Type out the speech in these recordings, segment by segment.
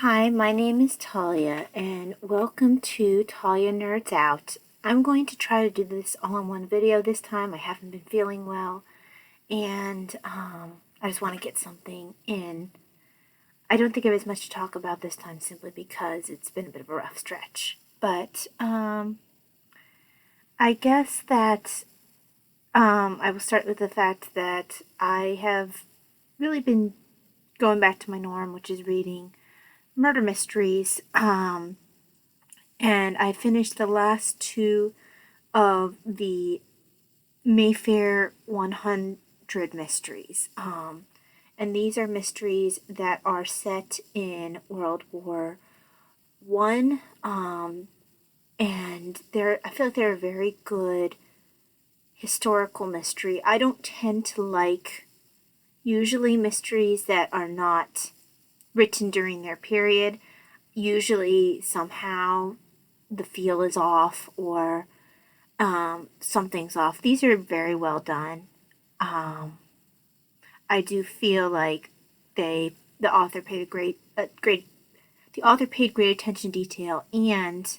Hi, my name is Talia, and welcome to Talia Nerds Out. I'm going to try to do this all in one video this time. I haven't been feeling well, and I just want to get something in. I don't think I have as much to talk about this time simply because it's been a bit of a rough stretch. But I guess that I will start with the fact that I have really been going back to my norm, which is reading murder mysteries. And I finished the last two of the Mayfair 100 mysteries. And these are mysteries that are set in World War One. And I feel like they're a very good historical mystery. I don't tend to like usually mysteries that are not written during their period. Usually somehow the feel is off or something's off. These are very well done. I do feel like the author paid great attention to detail, and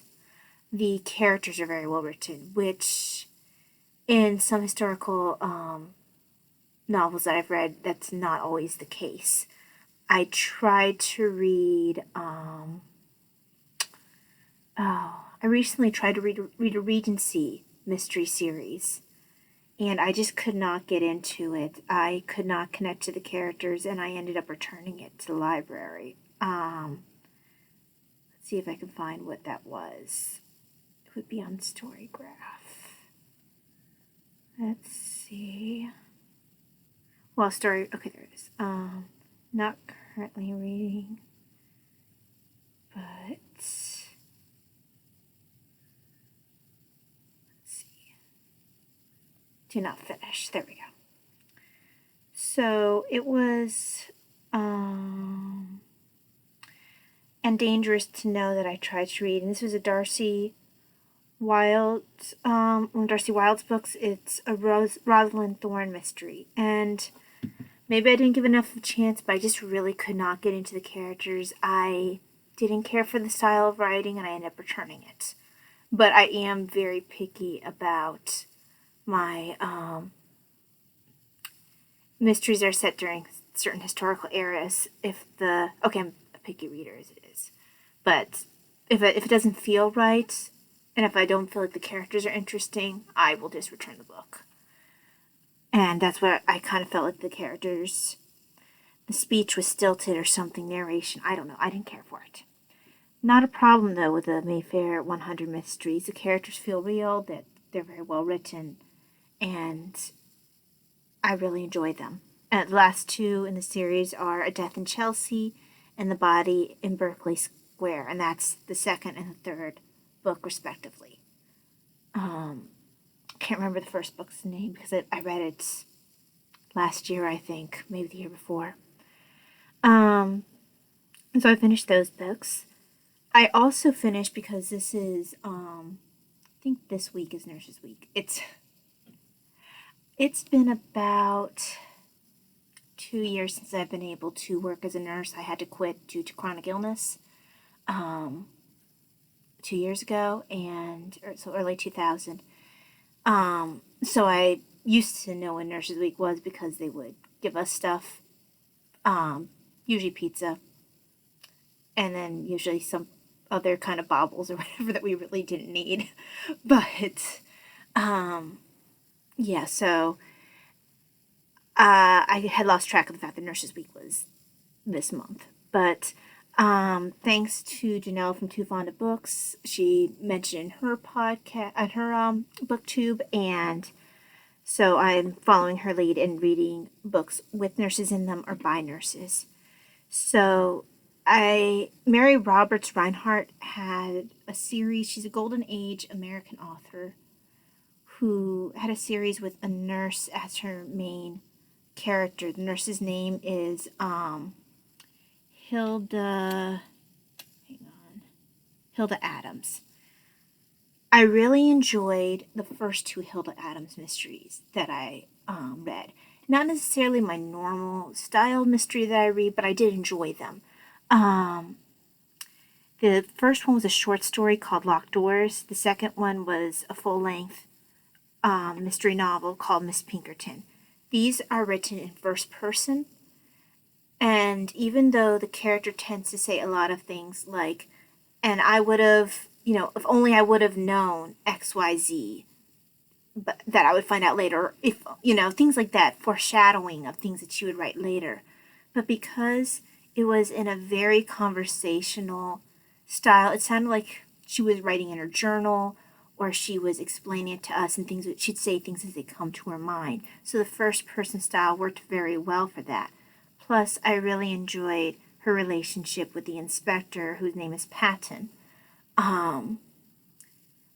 the characters are very well written, which in some historical novels that I've read, that's not always the case. I tried to read. I recently tried to read a Regency mystery series, and I just could not get into it. I could not connect to the characters, and I ended up returning it to the library. Let's see if I can find what that was. It would be on Storygraph. Let's see. Well, okay, there it is. Not currently reading, but let's see. Do not finish. There we go. So it was, and dangerous to know that I tried to read, and this was a Darcy Wilde's books. It's a Rosalind Thorne mystery, and maybe I didn't give enough of a chance, but I just really could not get into the characters. I didn't care for the style of writing, and I ended up returning it. But I am very picky about my mysteries that are set during certain historical eras. I'm a picky reader as it is, but if it doesn't feel right, and if I don't feel like the characters are interesting, I will just return the book. And that's what I kind of felt like the speech was stilted or something, narration. I don't know. I didn't care for it. Not a problem, though, with the Mayfair 100 mysteries. The characters feel real, that they're very well written, and I really enjoy them. And the last two in the series are A Death in Chelsea and The Body in Berkeley Square, and that's the second and the third book, respectively. Can't remember the first book's name because I read it last year, I think, maybe the year before. So I finished those books. I also finished, because this is, I think this week is Nurses Week. It's been about 2 years since I've been able to work as a nurse. I had to quit due to chronic illness 2 years ago, so early 2000. So I used to know when Nurses Week was because they would give us stuff, usually pizza, and then usually some other kind of baubles or whatever that we really didn't need. But, yeah, so I had lost track of the fact that Nurses Week was this month. But thanks to Janelle from Too Fond of Books, she mentioned in her podcast, on her booktube, and so I'm following her lead and reading books with nurses in them or by nurses. So Mary Roberts Reinhardt had a series. She's a Golden Age American author who had a series with a nurse as her main character. The nurse's name is Hilda Adams. I really enjoyed the first two Hilda Adams mysteries that I read. Not necessarily my normal style mystery that I read, but I did enjoy them. The first one was a short story called Locked Doors. The second one was a full-length mystery novel called Miss Pinkerton. These are written in first person, and even though the character tends to say a lot of things like, and I would have, if only I would have known XYZ, but that I would find out later, if, things like that, foreshadowing of things that she would write later. But because it was in a very conversational style, it sounded like she was writing in her journal, or she was explaining it to us, and she'd say things as they come to her mind. So the first person style worked very well for that. Plus, I really enjoyed her relationship with the inspector, whose name is Patton.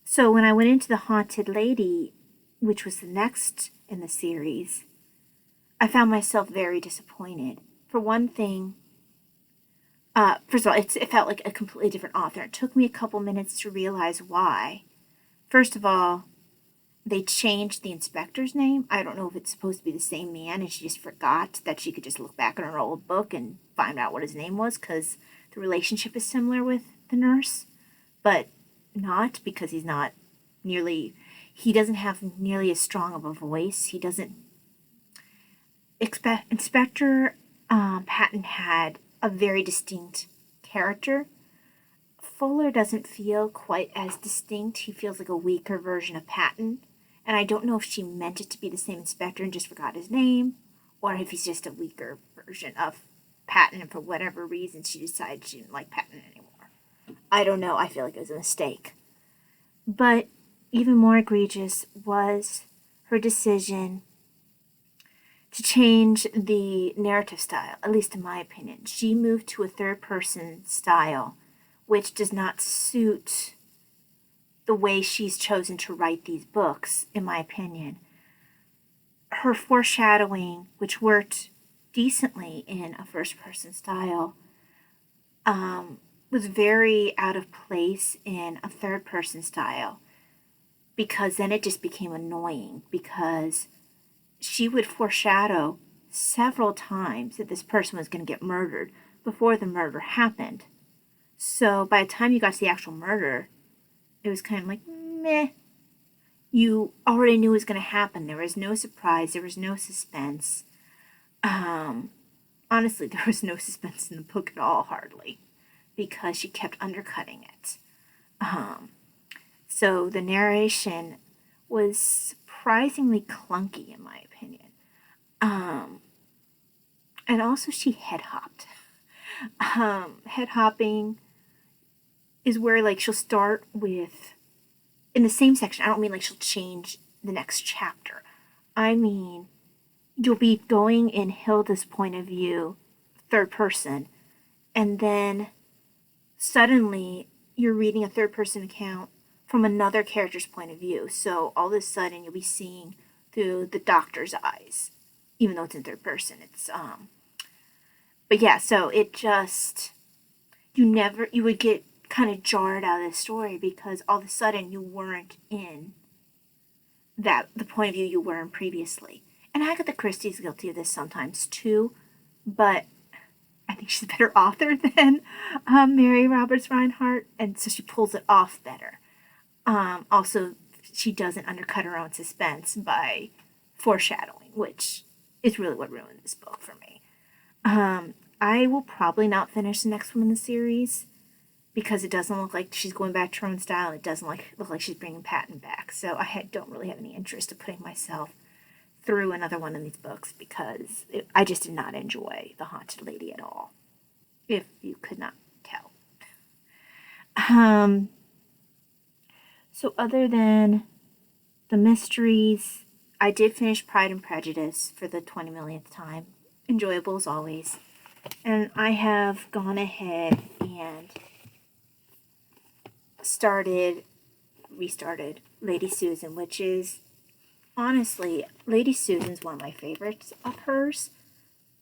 So when I went into The Haunted Lady, which was the next in the series, I found myself very disappointed. For one thing, first of all, it felt like a completely different author. It took me a couple minutes to realize why. First of all, they changed the inspector's name. I don't know if it's supposed to be the same man and she just forgot that she could just look back in her old book and find out what his name was, because the relationship is similar with the nurse, but not because he doesn't have nearly as strong of a voice. Inspector Patton had a very distinct character. Fuller doesn't feel quite as distinct. He feels like a weaker version of Patton. And I don't know if she meant it to be the same inspector and just forgot his name, or if he's just a weaker version of Patton, and for whatever reason she decided she didn't like Patton anymore. I don't know. I feel like it was a mistake. But even more egregious was her decision to change the narrative style, at least in my opinion. She moved to a third-person style, which does not suit the way she's chosen to write these books, in my opinion. Her foreshadowing, which worked decently in a first-person style, was very out of place in a third-person style, because then it just became annoying, because she would foreshadow several times that this person was going to get murdered before the murder happened. So by the time you got to the actual murder, it was kind of like, meh. You already knew it was going to happen. There was no surprise. There was no suspense. Honestly, there was no suspense in the book at all, hardly, because she kept undercutting it. So the narration was surprisingly clunky, in my opinion. And also she head-hopped. Head-hopping is where, like, she'll start with, in the same section, I don't mean like she'll change the next chapter. I mean, you'll be going in Hilda's point of view, third person, and then suddenly you're reading a third person account from another character's point of view. So all of a sudden you'll be seeing through the doctor's eyes, even though it's in third person. But yeah, so it just, you would get kind of jarred out of the story, because all of a sudden you weren't in the point of view you were in previously. And Agatha Christie's guilty of this sometimes too, but I think she's a better author than Mary Roberts Reinhardt, and so she pulls it off better. Also, she doesn't undercut her own suspense by foreshadowing, which is really what ruined this book for me. I will probably not finish the next one in the series, because it doesn't look like she's going back to her own style. It doesn't look like she's bringing Patton back. So I don't really have any interest in putting myself through another one of these books, because I just did not enjoy The Haunted Lady at all, if you could not tell. So other than the mysteries, I did finish Pride and Prejudice for the 20 millionth time. Enjoyable as always. And I have gone ahead and restarted Lady Susan, which is, honestly, Lady Susan's one of my favorites of hers.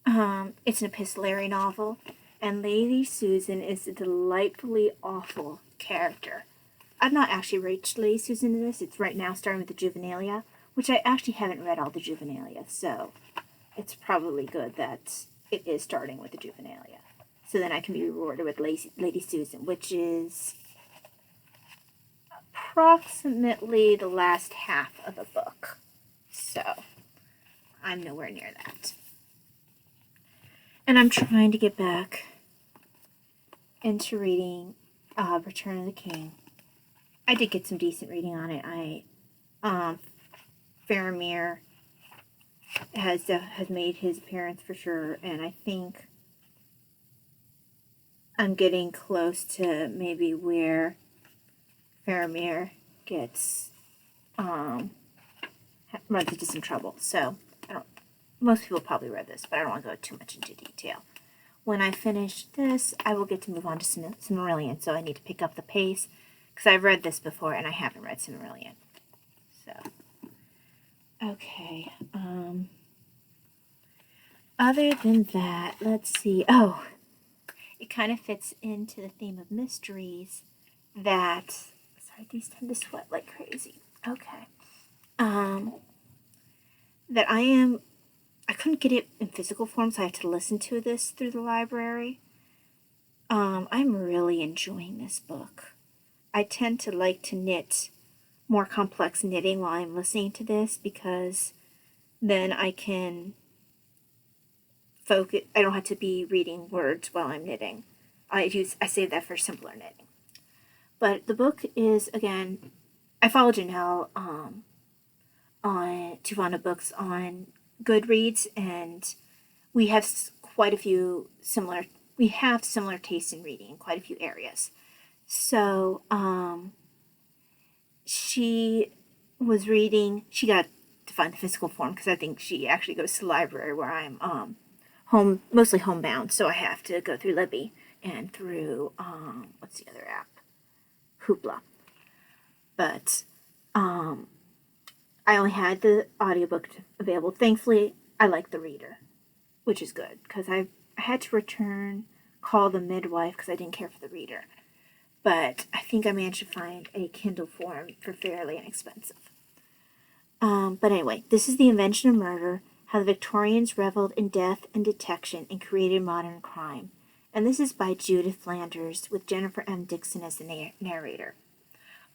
It's an epistolary novel, and Lady Susan is a delightfully awful character. I've not actually reached Lady Susan in this. It's right now starting with the Juvenilia, which I actually haven't read all the Juvenilia, so it's probably good that it is starting with the Juvenilia. so then I can be rewarded with Lady Susan, which is approximately the last half of the book. So I'm nowhere near that. And I'm trying to get back into reading Return of the King. I did get some decent reading on it. Faramir has made his appearance for sure, and I think I'm getting close to maybe where Faramir gets runs into some trouble. So most people probably read this, but I don't want to go too much into detail. When I finish this, I will get to move on to Silmarillion, so I need to pick up the pace, because I've read this before and I haven't read Silmarillion. So, okay. Other than that, let's see. Oh, it kind of fits into the theme of mysteries that, sorry, these tend to sweat like crazy. Okay. That I couldn't get it in physical form, so I had to listen to this through the library. I'm really enjoying this book. I tend to like to knit more complex knitting while I'm listening to this, because then I can focus. I don't have to be reading words while I'm knitting. I save that for simpler knitting. But the book is, again, I follow Janelle on Tuvana Books on Goodreads, and we have similar tastes in reading in quite a few areas. So she was reading. She got to find the physical form because I think she actually goes to the library where I'm mostly homebound, so I have to go through Libby and through what's the other app? Hoopla. But I only had the audiobook available. Thankfully, I like the reader, which is good, because I had to call the midwife because I didn't care for the reader. But I think I managed to find a Kindle form for fairly inexpensive. But anyway, this is The Invention of Murder, How the Victorians Reveled in Death and Detection and Created Modern Crime. And this is by Judith Flanders, with Jennifer M. Dixon as the narrator.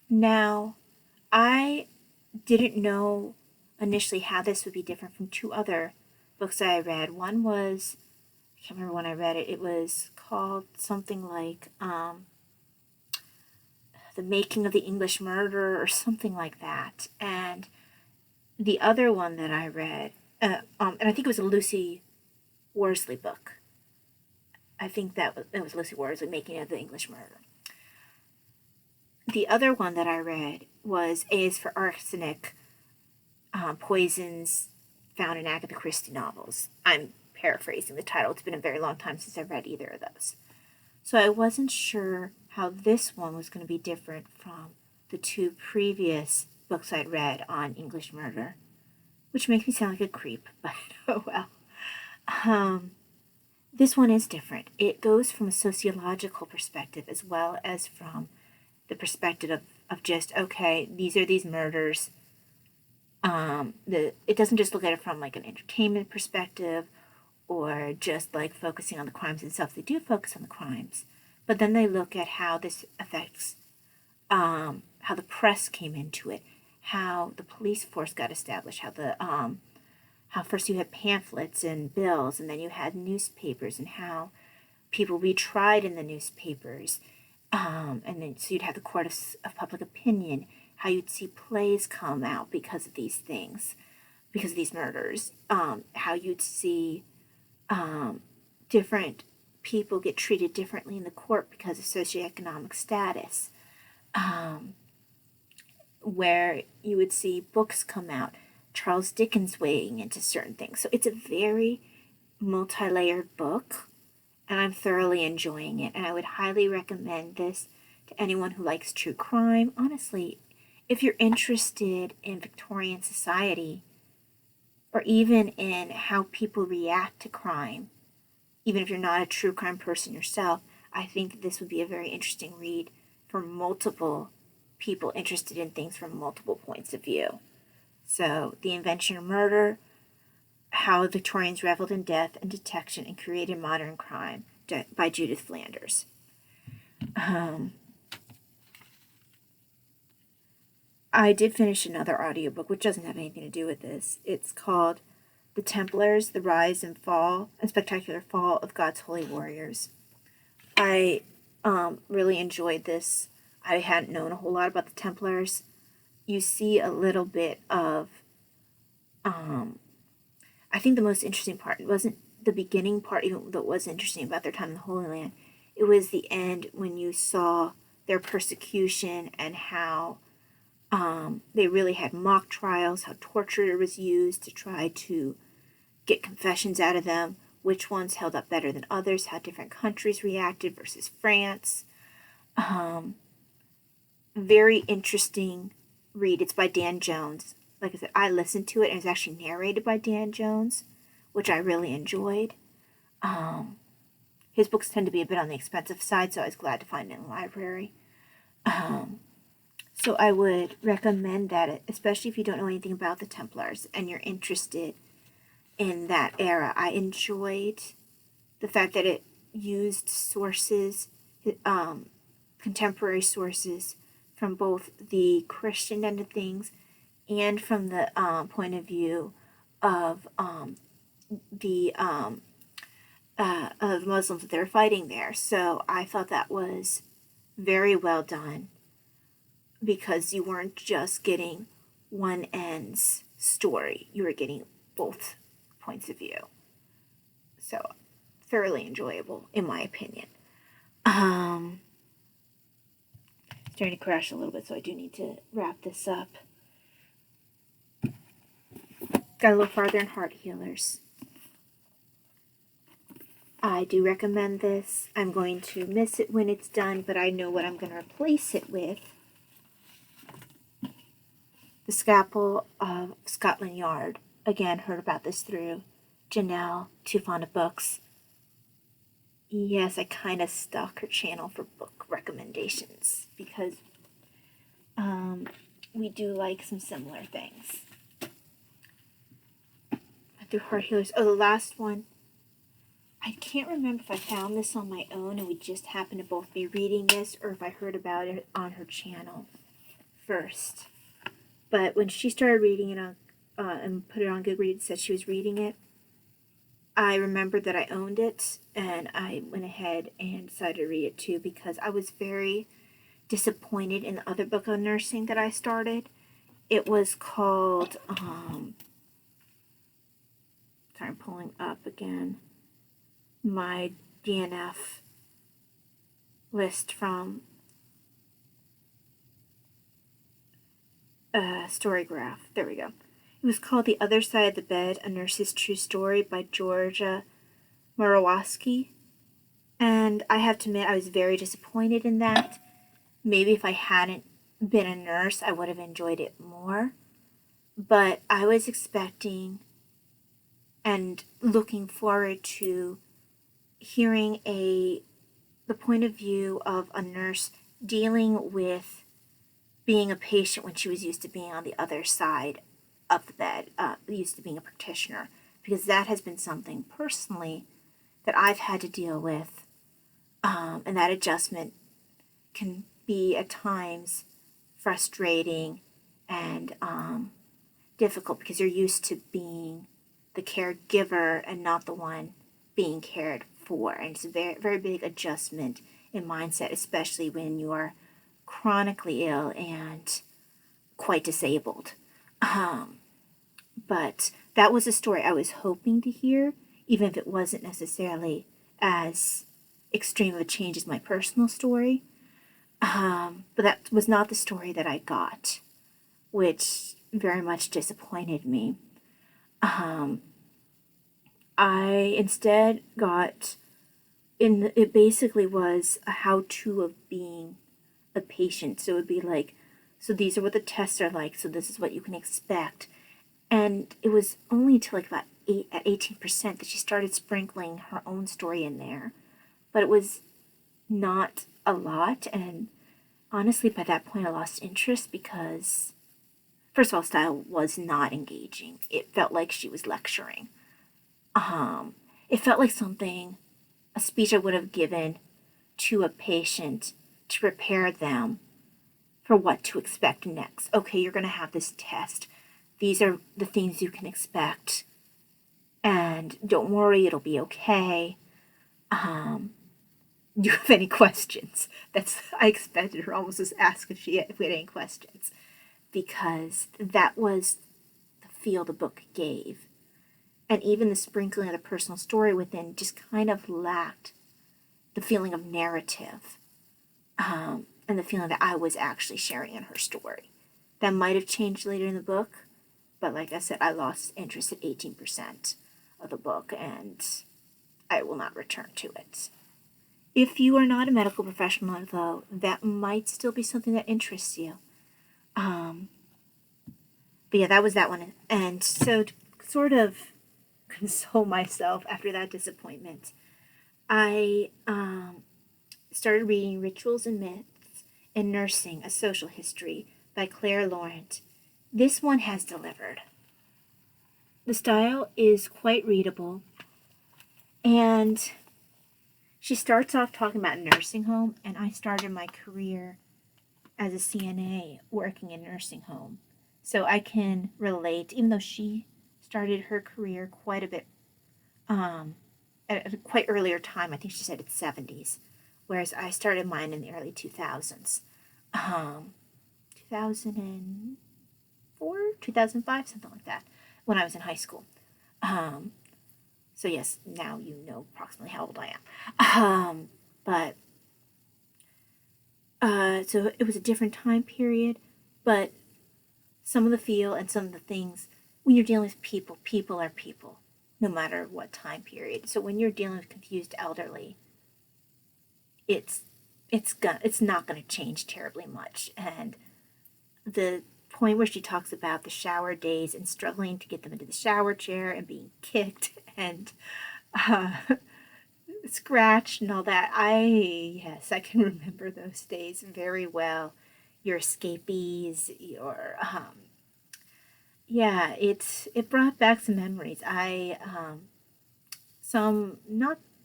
Now, I didn't know initially how this would be different from two other books that I read. One was, I can't remember when I read it, it was called something like The Making of the English Murder or something like that. And the other one that I read, and I think it was a Lucy Worsley book. I think it was Lucy Worsley, Making of the English Murder. The other one that I read was A is for Arsenic, Poisons Found in Agatha Christie novels. I'm paraphrasing the title. It's been a very long time since I've read either of those. So I wasn't sure how this one was going to be different from the two previous books I'd read on English murder, which makes me sound like a creep, but oh well. This one is different. It goes from a sociological perspective as well as from the perspective of just, okay, these are these murders. It doesn't just look at it from like an entertainment perspective or just like focusing on the crimes themselves. They do focus on the crimes, but then they look at how this affects, how the press came into it, how the police force got established, how first you had pamphlets and bills, and then you had newspapers, and how people would be tried in the newspapers. And then so you'd have the court of public opinion, how you'd see plays come out because of these things, because of these murders, how you'd see different people get treated differently in the court because of socioeconomic status, where you would see books come out, Charles Dickens weighing into certain things. So it's a very multi-layered book, and I'm thoroughly enjoying it, and I would highly recommend this to anyone who likes true crime. Honestly, if you're interested in Victorian society, or even in how people react to crime, even if you're not a true crime person yourself, I think this would be a very interesting read for multiple people interested in things from multiple points of view. So, The Invention of Murder, How Victorians Reveled in Death and Detection and Created Modern Crime. by Judith Flanders. I did finish another audiobook, which doesn't have anything to do with this. It's called The Templars, The Rise and Fall and Spectacular Fall of God's Holy Warriors. I really enjoyed this. I hadn't known a whole lot about the Templars. You see a little bit of, I think the most interesting part, it wasn't the beginning part, even though it was interesting about their time in the Holy Land. It was the end when you saw their persecution and how they really had mock trials, how torture was used to try to get confessions out of them, which ones held up better than others, how different countries reacted versus France. Very interesting read. It's by Dan Jones. Like I said, I listened to it, and it's actually narrated by Dan Jones, which I really enjoyed. His books tend to be a bit on the expensive side, so I was glad to find it in the library. So I would recommend that, especially if you don't know anything about the Templars and you're interested in that era. I enjoyed the fact that it used sources, contemporary sources from both the Christian end of things and from the point of view of the Muslims that they're fighting there. So I thought that was very well done, because you weren't just getting one end's story, you were getting both points of view. So thoroughly enjoyable, in my opinion. Starting to crash a little bit, so I do need to wrap this up. Gotta look farther in Heart Healers. I do recommend this. I'm going to miss it when it's done, but I know what I'm going to replace it with. The Scalpel of Scotland Yard. Again, heard about this through Janelle, Too Fond of Books. Yes, I kind of stalk her channel for book recommendations, because we do like some similar things. Through Heart Healers. Oh, the last one. I can't remember if I found this on my own and we just happened to both be reading this, or if I heard about it on her channel first. But when she started reading it on, and put it on Goodreads, said she was reading it, I remembered that I owned it, and I went ahead and decided to read it too, because I was very disappointed in the other book on nursing that I started. It was called, sorry, I'm pulling up again my DNF list from Storygraph. There we go. It was called The Other Side of the Bed, A Nurse's True Story by Georgia Murowasky. And I have to admit, I was very disappointed in that. Maybe if I hadn't been a nurse, I would have enjoyed it more. But I was expecting and looking forward to hearing the point of view of a nurse dealing with being a patient when she was used to being on the other side of the bed, used to being a practitioner, because that has been something personally that I've had to deal with, and that adjustment can be at times frustrating and difficult, because you're used to being the caregiver and not the one being cared for, and it's a very, very big adjustment in mindset, especially when you are chronically ill and quite disabled. But that was a story I was hoping to hear, even if it wasn't necessarily as extreme of a change as my personal story. But that was not the story that I got, which very much disappointed me. I instead got, it basically was a how-to of being a patient. So it would be like, so these are what the tests are like, so this is what you can expect. And it was only until like about 18% that she started sprinkling her own story in there. But it was not a lot, and honestly by that point I lost interest, because first of all, style was not engaging. It felt like she was lecturing. It felt like something a a speech I would have given to a patient to prepare them for what to expect next. Okay, you're going to have this test. These are the things you can expect. And don't worry, it'll be okay. Do you have any questions? I expected her almost to ask if we had any questions. Because that was the feel the book gave. And even the sprinkling of the personal story within just kind of lacked the feeling of narrative. And the feeling that I was actually sharing in her story. That might have changed later in the book. But like I said, I lost interest at 18% of the book. And I will not return to it. If you are not a medical professional, though, that might still be something that interests you. But yeah, that was that one. And so to sort of console myself after that disappointment, I started reading Rituals and Myths in Nursing, A Social History by Claire Laurent. This one has delivered. The style is quite readable, and she starts off talking about nursing home, and I started my career as a CNA working in nursing home. So I can relate, even though she started her career quite a bit, at a quite earlier time. I think she said it's 70s, whereas I started mine in the early 2000s. 2004, 2005, something like that, when I was in high school. So yes, now you know approximately how old I am. So it was a different time period, but some of the feel and some of the things, when you're dealing with people, people are people, no matter what time period. So when you're dealing with confused elderly, it's not going to change terribly much. And the point where she talks about the shower days and struggling to get them into the shower chair and being kicked and scratched and all that, I can remember those days very well. Your escapees, your it brought back some memories.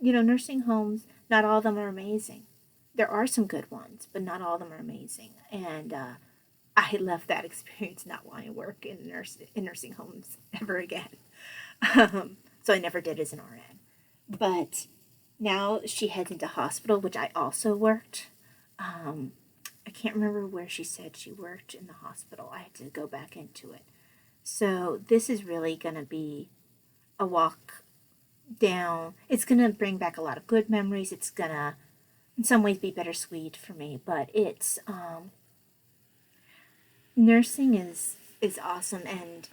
Nursing homes, not all of them are amazing. There are some good ones, but not all of them are amazing. And I left that experience not wanting to work in nursing homes ever again. So I never did as an RN. But now she heads into hospital, which I also worked. I can't remember where she said she worked in the hospital. I had to go back into it. So this is really going to be a walk down. It's going to bring back a lot of good memories. It's going to, in some ways, be bittersweet for me. But it's, nursing is awesome. And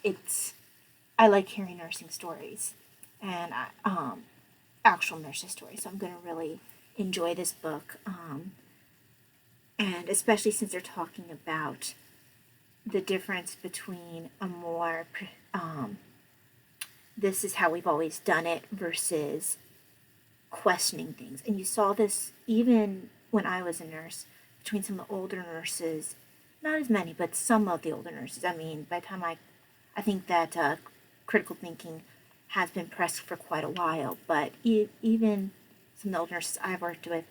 I like hearing nursing stories. And actual nurses stories. So I'm going to really enjoy this book. And especially since they're talking about the difference between a more, this is how we've always done it versus questioning things. And you saw this even when I was a nurse, between some of the older nurses, not as many, but some of the older nurses. I mean, by the time I think that critical thinking has been pressed for quite a while, but even some of the older nurses I've worked with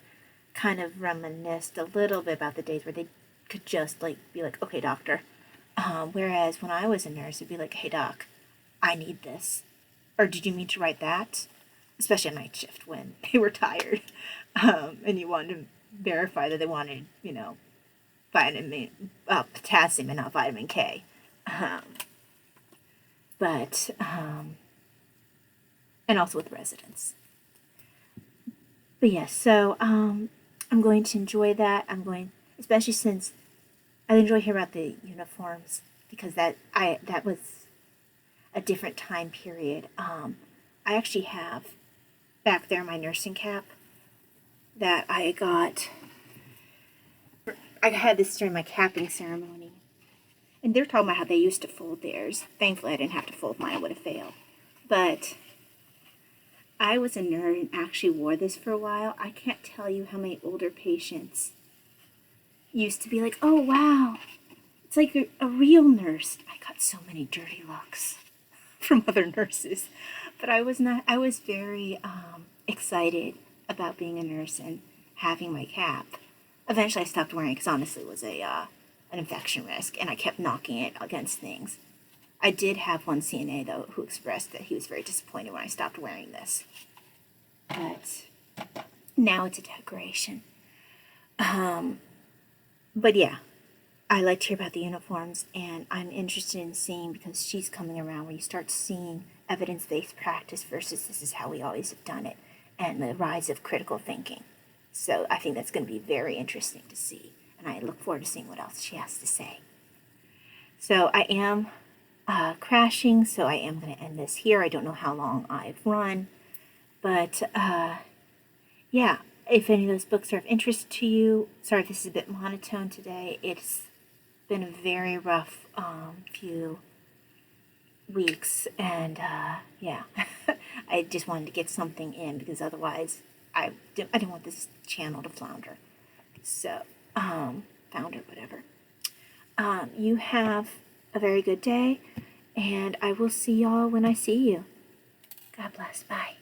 kind of reminisced a little bit about the days where they could just be like, okay, doctor. Whereas when I was a nurse, it'd be like, hey, doc, I need this. Or did you mean to write that? Especially a night shift when they were tired. And you wanted to verify that they wanted, potassium and not vitamin K. And also with residents. But yes, so I'm going to enjoy that. Especially since I enjoy hearing about the uniforms, because that was a different time period. I actually have back there my nursing cap that I got. I had this during my capping ceremony, and they're talking about how they used to fold theirs. Thankfully, I didn't have to fold mine; I would have failed. But I was a nerd and actually wore this for a while. I can't tell you how many older patients used to be like, oh, wow, it's like a real nurse. I got so many dirty looks from other nurses. But I was very excited about being a nurse and having my cap. Eventually I stopped wearing it because honestly it was an infection risk, and I kept knocking it against things. I did have one CNA, though, who expressed that he was very disappointed when I stopped wearing this. But now it's a decoration. But yeah, I like to hear about the uniforms, and I'm interested in seeing, because she's coming around, where you start seeing evidence-based practice versus this is how we always have done it, and the rise of critical thinking. So I think that's going to be very interesting to see, and I look forward to seeing what else she has to say. So I am crashing, so I am going to end this here. I don't know how long I've run, but yeah, if any of those books are of interest to you, sorry if this is a bit monotone today. It's been a very rough few weeks, and yeah, I just wanted to get something in because otherwise I didn't want this channel to flounder. So, founder, whatever. You have a very good day, and I will see y'all when I see you. God bless. Bye.